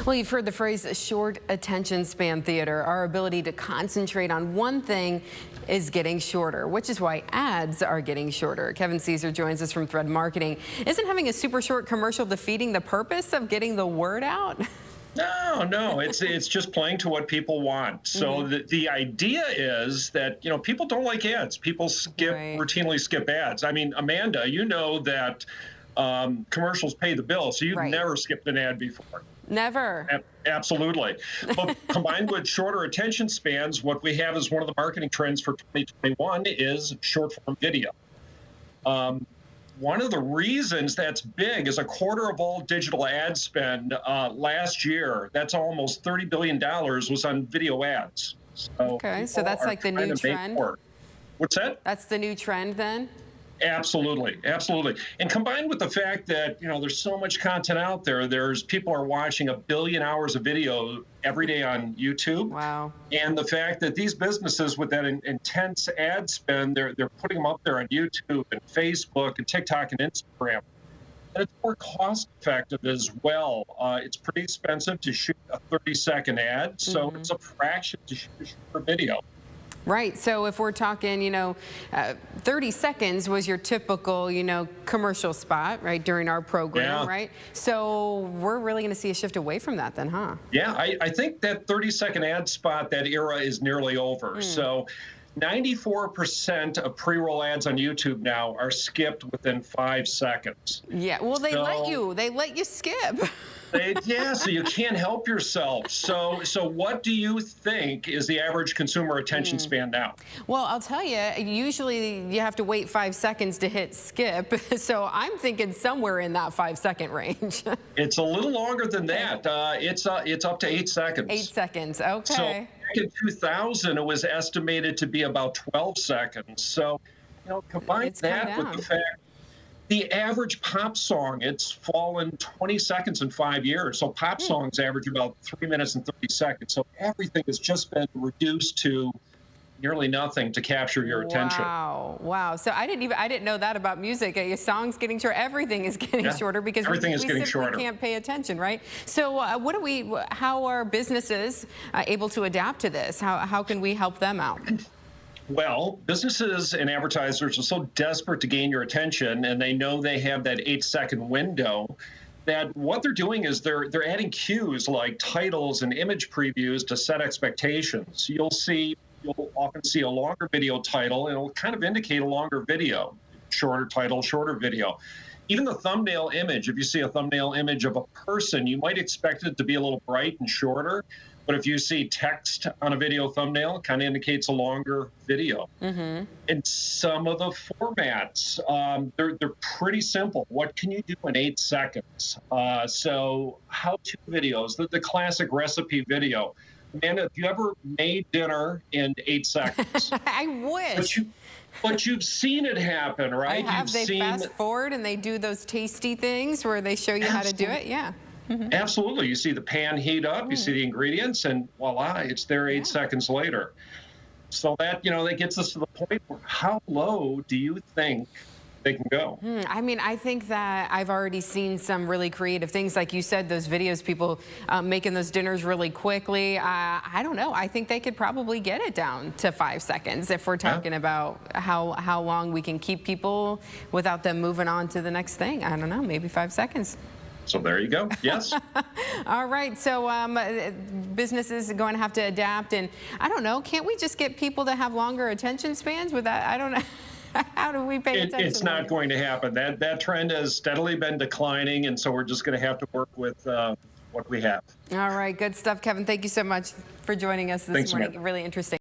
Well, you've heard the phrase short attention span theater. Our ability to concentrate on one thing is getting shorter, which is why ads are getting shorter. Kevin Caesar joins us from Thread Marketing. Isn't having a super short commercial defeating the purpose of getting the word out? No, it's just playing to what people want. So the idea is that, people don't like ads. People routinely skip ads. I mean, Amanda, you know that commercials pay the bill, so you've never skipped an ad before. Never. Absolutely. But combined with shorter attention spans, what we have is one of the marketing trends for 2021 is short form video. One of the reasons that's big is a quarter of all digital ad spend last year, that's almost $30 billion, was on video ads. So so that's like the new trend? What's that? That's the new trend then? Absolutely. And combined with the fact that, there's so much content out there, people are watching 1 billion hours of video every day on YouTube. Wow. And the fact that these businesses with that intense ad spend, they're putting them up there on YouTube and Facebook and TikTok and Instagram. And it's more cost effective as well. It's pretty expensive to shoot a 30-second ad, so it's a fraction to shoot a shorter video. Right. So if we're talking, 30 seconds was your typical, commercial spot, right, during our program, right? So we're really going to see a shift away from that then, huh? Yeah, I think that 30-second ad spot, that era is nearly over. So 94% of pre-roll ads on YouTube now are skipped within 5 seconds. Yeah, well, they let you skip. So you can't help yourself. So what do you think is the average consumer attention span now? Well, I'll tell you, usually you have to wait 5 seconds to hit skip. So I'm thinking somewhere in that 5-second range. It's a little longer than that. It's up to 8 seconds. 8 seconds, okay. So back in 2000, it was estimated to be about 12 seconds. So, combine that with the fact the average pop song, it's fallen 20 seconds in 5 years. So pop songs average about 3 minutes and 30 seconds. So everything has just been reduced to nearly nothing to capture your attention. Wow. So I didn't know that about music. Your song's getting shorter. Everything is getting shorter because we simply can't pay attention, right? So how are businesses able to adapt to this? How can we help them out? Well, businesses and advertisers are so desperate to gain your attention, and they know they have that 8-second window, that what they're doing is they're adding cues like titles and image previews to set expectations. You'll often see a longer video title, and it'll kind of indicate a longer video. Shorter title, shorter video. Even the thumbnail image, if you see a thumbnail image of a person, you might expect it to be a little bright and shorter. But if you see text on a video thumbnail, it kind of indicates a longer video. And some of the formats, they're pretty simple. What can you do in 8 seconds? So how-to videos, the classic recipe video. Amanda, have you ever made dinner in 8 seconds? I wish. But you've seen it happen, right? I have. They fast forward and they do those tasty things where they show you how to do it. Yeah. Absolutely. You see the pan heat up, you see the ingredients, and voila, it's there 8 seconds later. So that, that gets us to the point where how low do you think they can go? I mean, I think that I've already seen some really creative things. Like you said, those videos, people making those dinners really quickly. I don't know. I think they could probably get it down to 5 seconds if we're talking about how long we can keep people without them moving on to the next thing. I don't know, maybe 5 seconds. So there you go. Yes. All right. So businesses are going to have to adapt. And I don't know, can't we just get people to have longer attention spans with that? I don't know. How do we pay attention? It's not going to happen. That trend has steadily been declining. And so we're just going to have to work with what we have. All right. Good stuff, Kevin. Thank you so much for joining us this morning. Really interesting.